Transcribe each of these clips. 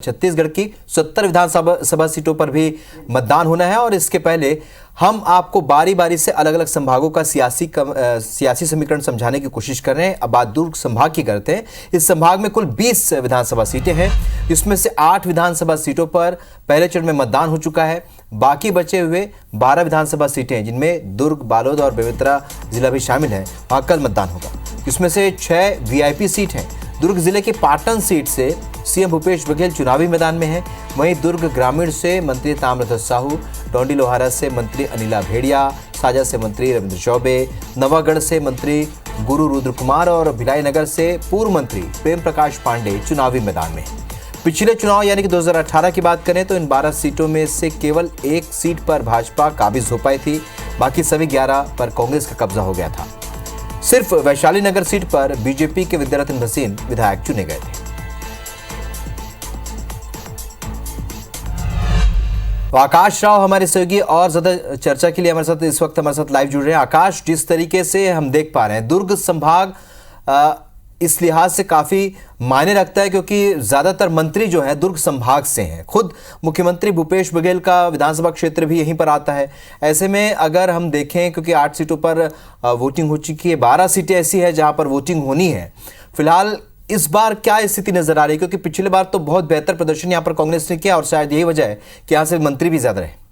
छत्तीसगढ़ की 70 विधानसभा सीटों पर भी मतदान होना है और इसके पहले हम आपको बारी बारी से अलग अलग संभागों का सियासी समीकरण समझाने की कोशिश कर रहे हैं। अब बात दुर्ग संभाग की करते हैं। इस संभाग में कुल 20 विधानसभा सीटें हैं, जिसमें से 8 विधानसभा सीटों पर पहले चरण में मतदान हो चुका है। बाकी बचे हुए 12 विधानसभा सीटें, जिनमें दुर्ग, बालोद और बेमेतरा जिला भी शामिल है, वहां कल मतदान होगा। इसमें से 6 वीआईपी सीट हैं। दुर्ग जिले के पाटन सीट से सीएम भूपेश बघेल चुनावी मैदान में हैं। वहीं दुर्ग ग्रामीण से मंत्री ताम्रध्वज साहू, डोंडी लोहारा से मंत्री अनिला भेड़िया, साजा से मंत्री रविंद्र चौबे, नवागढ़ से मंत्री गुरु रुद्र कुमार और भिलाई नगर से पूर्व मंत्री प्रेम प्रकाश पांडे चुनावी मैदान में हैं। पिछले चुनाव यानी कि 2018 की बात करें तो इन 12 सीटों में से केवल एक सीट पर भाजपा काबिज हो पाई थी, बाकी सभी 11 पर कांग्रेस का कब्जा हो गया था। सिर्फ वैशाली नगर सीट पर बीजेपी के विद्यारतन भसीन विधायक चुने गए थे। तो आकाश राव हमारे सहयोगी और ज्यादा चर्चा के लिए इस वक्त हमारे साथ लाइव जुड़ रहे हैं। आकाश, जिस तरीके से हम देख पा रहे हैं, दुर्ग संभाग इस लिहाज से काफी मायने रखता है क्योंकि ज्यादातर मंत्री जो है दुर्ग संभाग से हैं। खुद मुख्यमंत्री भूपेश बघेल का विधानसभा क्षेत्र भी यहीं पर आता है। ऐसे में अगर हम देखें, क्योंकि 8 सीटों पर वोटिंग हो चुकी है, 12 सीटें ऐसी है जहां पर वोटिंग होनी है। फिलहाल इस बार क्या स्थिति नजर आ रही है, क्योंकि पिछले बार तो बहुत बेहतर प्रदर्शन यहाँ पर कांग्रेस ने किया और शायद यही वजह है कि यहाँ से मंत्री भी ज्यादा रहे।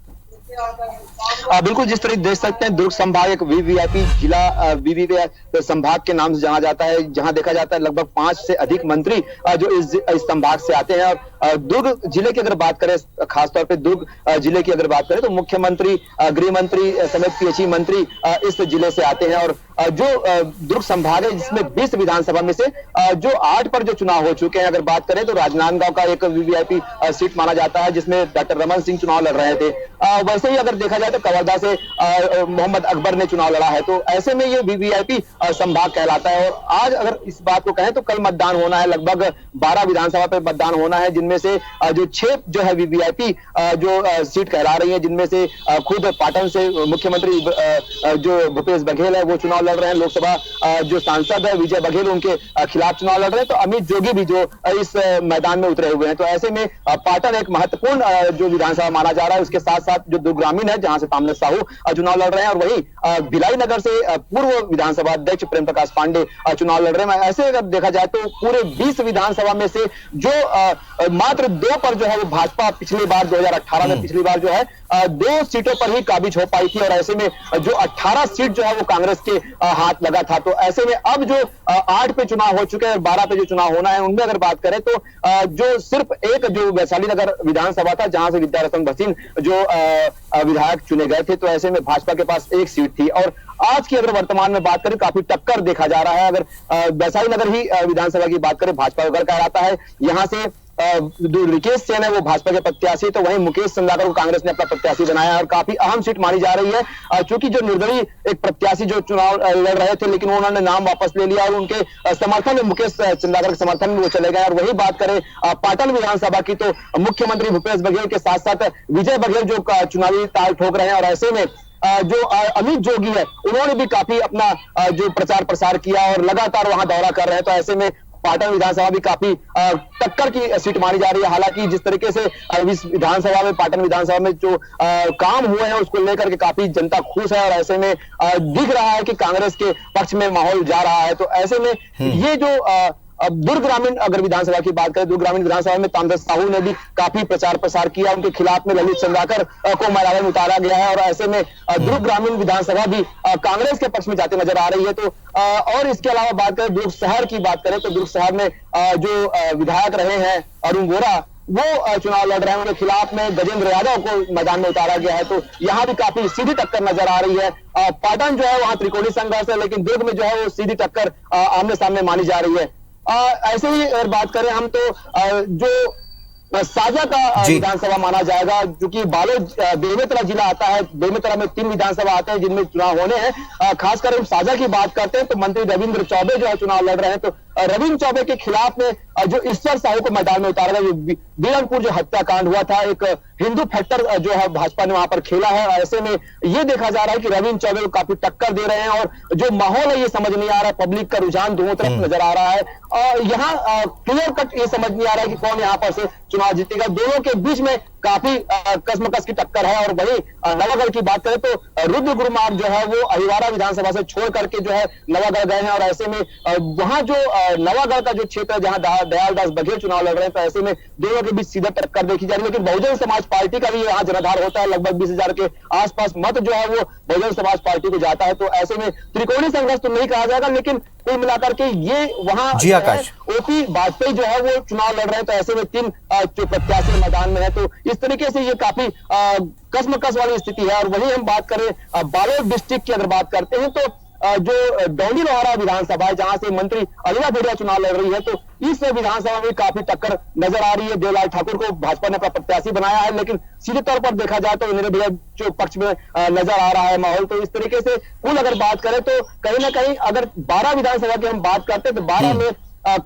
बिल्कुल, जिस तरह देख सकते हैं, दुर्ग संभाग एक वीवीआईपी जिला वीवीआईपी संभाग के नाम से जाना जाता है, जहां देखा जाता है लगभग 5 से अधिक मंत्री जो इस संभाग से आते हैं। और दुर्ग जिले की अगर बात करें, खासतौर पे दुर्ग जिले की अगर बात करें तो मुख्यमंत्री, गृह मंत्री समेत पीएचई मंत्री इस जिले से आते हैं। और जो दुर्ग संभाग है, जिसमें 20 विधानसभा में से जो 8 पर जो चुनाव हो चुके हैं, अगर बात करें तो राजनांदगांव का एक वीवीआईपी सीट माना जाता है, जिसमें डॉक्टर रमन सिंह चुनाव लड़ रहे थे। वैसे ही अगर देखा जाए तो कवर्धा से मोहम्मद अकबर ने चुनाव लड़ा है। तो ऐसे में ये वीवीआईपी संभाग कहलाता है। और आज अगर इस बात को कहें तो कल मतदान होना है, लगभग 12 विधानसभा पे मतदान होना है, जिनमें से जो 6 जो है वीवीआईपी जो सीट कहला रही है, जिनमें से खुद पाटन से मुख्यमंत्री जो भूपेश बघेल है वो चुनाव लड़ रहे हैं। लोकसभा जो सांसद है विजय बघेल, उनके खिलाफ चुनाव लड़ रहे हैं। तो अमित जोगी भी जो इस मैदान में उतरे हुए हैं। तो ऐसे में पाटन एक महत्वपूर्ण जो विधानसभा माना जा रहा है। उसके साथ साथ जो दुर्ग ग्रामीण है, जहां से ताम्रध्वज साहू चुनाव लड़ रहे हैं, और वही भिलाई नगर से पूर्व विधानसभा अध्यक्ष प्रेम प्रकाश पांडे चुनाव लड़ रहे हैं। ऐसे अगर देखा जाए तो पूरे 20 विधानसभा में से जो मात्र 2 पर जो है वो भाजपा पिछली बार 2018 में पिछली बार जो है 2 सीटों पर ही काबिज हो पाई थी। और ऐसे में जो 18 सीट जो है वो कांग्रेस के हाथ लगा था। तो ऐसे में अब जो 8 पे चुनाव हो चुके हैं और 12 पे जो चुनाव होना है, उनमें अगर बात करें तो जो सिर्फ एक जो वैशाली नगर विधानसभा था, जहां से विद्यारतन भसीन जो विधायक चुने गए थे, तो ऐसे में भाजपा के पास एक सीट थी। और आज की अगर वर्तमान में बात करें, काफी टक्कर देखा जा रहा है। अगर वैशाली नगर ही विधानसभा की बात करें, भाजपा का गढ़ कहलाता है। यहां से जो रिकेश सेन है वो भाजपा के प्रत्याशी, तो वहीं मुकेश चंद्राकर को कांग्रेस ने अपना प्रत्याशी बनाया है। और काफी अहम सीट मानी जा रही है, चूंकि जो निर्दलीय एक प्रत्याशी जो चुनाव लड़ रहे थे, लेकिन उन्होंने नाम वापस ले लिया और उनके समर्थन में, मुकेश चंद्राकर के समर्थन में वो चले गए। और वही बात करें पाटन विधानसभा की, तो मुख्यमंत्री भूपेश बघेल के साथ साथ विजय बघेल जो चुनावी ताल ठोक रहे हैं। और ऐसे में जो अमित जोगी है, उन्होंने भी काफी अपना जो प्रचार प्रसार किया और लगातार वहां दौरा कर रहे हैं। तो ऐसे में पाटन विधानसभा भी काफी टक्कर की सीट मानी जा रही है। हालांकि जिस तरीके से इस विधानसभा में, पाटन विधानसभा में जो काम हुए हैं, उसको लेकर के काफी जनता खुश है। और ऐसे में दिख रहा है कि कांग्रेस के पक्ष में माहौल जा रहा है। तो ऐसे में ये जो अब दुर्ग ग्रामीण अगर विधानसभा की बात करें, दुर्ग ग्रामीण विधानसभा में ताम्रध्वज साहू ने भी काफी प्रचार प्रसार किया। उनके खिलाफ में ललित चंद्राकर को मैदान में उतारा गया है। और ऐसे में दुर्ग ग्रामीण विधानसभा भी कांग्रेस के पक्ष में जाते नजर आ रही है। तो और इसके अलावा बात करें दुर्ग शहर की बात करें तो दुर्ग शहर में जो विधायक रहे हैं अरुण वोरा, वो चुनाव लड़ रहे हैं। उनके खिलाफ में गजेंद्र यादव को मैदान में उतारा गया है। तो यहाँ भी काफी सीधी टक्कर नजर आ रही है। पाटन जो है वहां त्रिकोणीय संघर्ष है, लेकिन दुर्ग में जो है वो सीधी टक्कर आमने सामने मानी जा रही है। ऐसे ही अगर बात करें हम तो जो साजा का विधानसभा माना जाएगा, जो कि बालोद बेमेतरा जिला आता है। बेमेतरा में 3 विधानसभा आते हैं जिनमें चुनाव होने हैं। खासकर हम साजा की बात करते हैं तो मंत्री रविंद्र चौबे जो है चुनाव लड़ रहे हैं। तो रविंद्र चौबे के खिलाफ में जो ईश्वर साहू को मैदान में उतारा गया, बीरनपुर जो हत्याकांड हुआ था, एक हिंदू फैक्टर जो है भाजपा ने वहां पर खेला है। और ऐसे में ये देखा जा रहा है कि रविंद्र चौबे को काफी टक्कर दे रहे हैं। और जो माहौल है ये समझ नहीं आ रहा है, पब्लिक का रुझान दोनों तरफ नजर आ रहा है। और यहाँ क्लियर कट ये समझ नहीं आ रहा है कि कौन यहाँ पर से चुनाव जीतेगा। दोनों के बीच में काफी कसमकस की टक्कर है। और वहीं नवागढ़ की बात करें तो रुद्र गुरुमार जो है वो अहिवारा विधानसभा से छोड़ करके जो है नवागढ़ गए हैं। और ऐसे में वहां जो नवागढ़ का जो क्षेत्र है जहां दयालदास बघेल चुनाव लड़ रहे हैं, तो ऐसे में दोनों के बीच सीधा टक्कर देखी जा रही है। लेकिन बहुजन समाज पार्टी का भी यहाँ जनाधार होता है, लगभग 20,000 के आसपास मत जो है वो बहुजन समाज पार्टी को जाता है। तो ऐसे में त्रिकोणीय संघर्ष तो नहीं कहा जाएगा, लेकिन कुल मिलाकर के ये वहां जी आकाश, ओपी वाजपेयी जो है वो चुनाव लड़ रहे हैं। तो ऐसे में 3 जो प्रत्याशी मैदान में है, तो इस तरीके से ये काफी कसमकस वाली स्थिति है। और वहीं हम बात करें बालोद डिस्ट्रिक्ट की अगर बात करते हैं, तो जो डौंडी लोहारा विधानसभा है जहां से मंत्री अलीना भेड़िया चुनाव लड़ रही है, तो इस विधानसभा में काफी टक्कर नजर आ रही है। देवलाल ठाकुर को भाजपा ने अपना प्रत्याशी बनाया है, लेकिन सीधे तौर पर देखा जाए तो अलीना भेड़िया जो पक्ष में नजर आ रहा है माहौल। तो इस तरीके से कुल अगर बात करें तो कहीं ना कहीं अगर 12 विधानसभा की हम बात करते हैं तो 12 में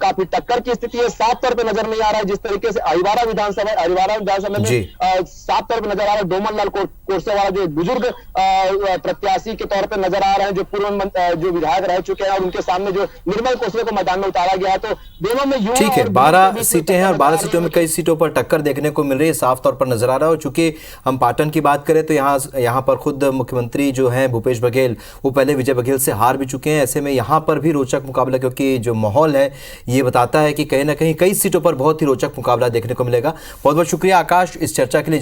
काफी टक्कर की स्थिति है। साफ तौर पे नजर नहीं आ रहा है जिस तरीके से अहिवारा विधानसभा में साफ तौर पे नजर आ रहा है डोमन लाल कोरसे वाला जो बुजुर्ग प्रत्याशी के तौर पे नजर आ रहे हैं, जो पूर्व जो विधायक रह चुके हैं, और उनके सामने जो निर्मल कोसले को मैदान में उतारा गया है। तो दोनों में युवा, ठीक है, 12 सीटें हैं और 12 सीटों में कई सीटों पर टक्कर देखने को मिल रही है, साफ तौर पर नजर आ रहा है। और चूंकि हम पाटन की बात करें तो यहाँ पर खुद मुख्यमंत्री जो हैं भूपेश बघेल, वो पहले विजय बघेल से हार भी चुके हैं। ऐसे में यहाँ पर भी रोचक मुकाबला, क्योंकि जो माहौल है ये बताता है कि कहीं ना कहीं कई सीटों पर बहुत ही रोचक मुकाबला देखने को मिलेगा। बहुत बहुत शुक्रिया आकाश इस चर्चा के लिए।